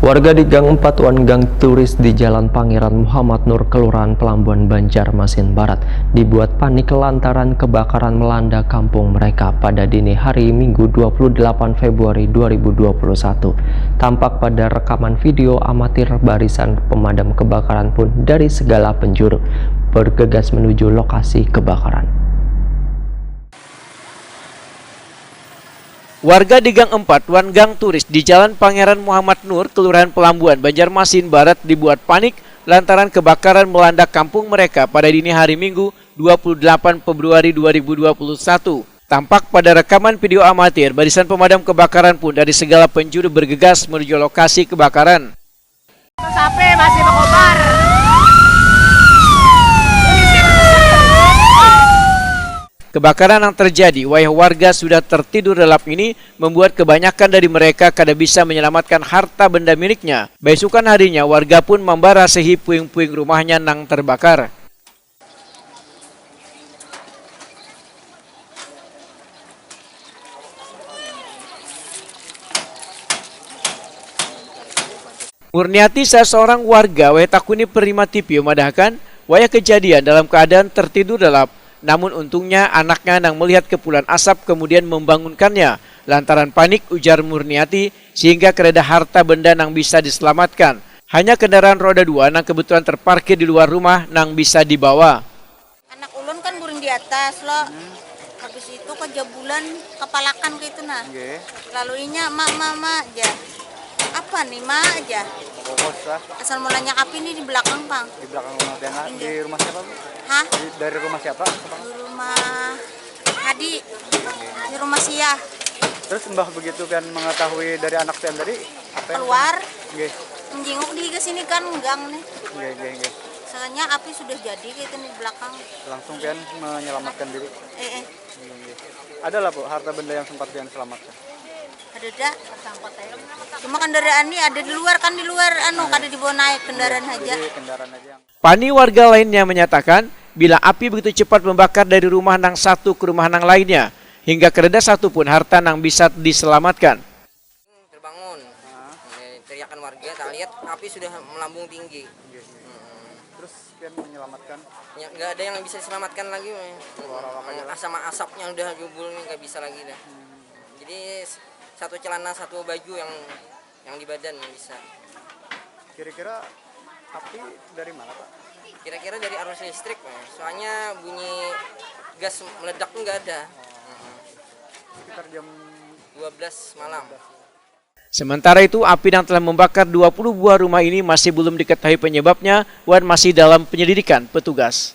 Warga di Gang 4 Wan Gang Turis di Jalan Pangeran Muhammad Nur, Kelurahan Pelambuan, Banjarmasin Barat dibuat panik lantaran kebakaran melanda kampung mereka pada dini hari Minggu 28 Februari 2021. Tampak pada rekaman video amatir, barisan pemadam kebakaran pun dari segala penjuru bergegas menuju lokasi kebakaran. Warga di Gang 4 Wan Gang Turis di Jalan Pangeran Muhammad Nur, Kelurahan Pelambuan, Banjarmasin Barat dibuat panik lantaran kebakaran melanda kampung mereka pada dini hari Minggu 28 Februari 2021. Tampak pada rekaman video amatir, barisan pemadam kebakaran pun dari segala penjuru bergegas menuju lokasi kebakaran. Sampai masih mengobar. Kebakaran yang terjadi, warga sudah tertidur lelap ini membuat kebanyakan dari mereka kada bisa menyelamatkan harta benda miliknya. Besokan harinya, warga pun membara sehi puing-puing rumahnya nang terbakar. Murniati, seorang warga Takuni Perima TV memadahkan wayah kejadian dalam keadaan tertidur lelap. Namun untungnya anaknya yang melihat kepulan asap kemudian membangunkannya. Lantaran panik, ujar Murniati, sehingga kereda harta benda yang bisa diselamatkan. Hanya kendaraan roda 2 yang kebetulan terparkir di luar rumah yang bisa dibawa. Anak ulun kan guring di atas loh. Habis itu kejabulan kepalakan ke itu nah. Lalu inya mak aja. Apa nih mak aja? Kokos lah. Asal mulanya api ini di belakang Bang. Di belakang rumah Dana. Di rumah siapa Bu? Hah? Dari rumah siapa? Di rumah Hadi. Di rumah Sia. Terus Mbah begitu kan mengetahui dari anak yang tadi apa yang Keluar. Nggih. Menjenguk di ke sini kan gang nih. Nggih. Soalnya api sudah jadi gitu nih di belakang. Langsung kan menyelamatkan diri. Nggih. Ada lah Bu harta benda yang sempat yang selamatkan. Ada dak. Cuma kendaraan ini ada di luar kan, di luar kada dibawa naik kendaraan aja. Jadi kendaraan aja yang Pani, warga lainnya menyatakan bila api begitu cepat membakar dari rumah nang satu ke rumah nang lainnya, hingga kereda satu pun harta nang bisa diselamatkan. Terbangun, teriakan warga, tak lihat api sudah melambung tinggi. terus kan menyelamatkan. Ya, nggak ada yang bisa diselamatkan lagi. Sama asapnya udah jubul nih, nggak bisa lagi dah. Jadi satu celana, satu baju yang di badan yang bisa. Kira-kira api dari mana Pak? Kira-kira dari arus listrik, soalnya bunyi gas meledak pun nggak ada. Sekitar jam 12 malam. Sementara itu, api yang telah membakar 20 buah rumah ini masih belum diketahui penyebabnya dan masih dalam penyelidikan petugas.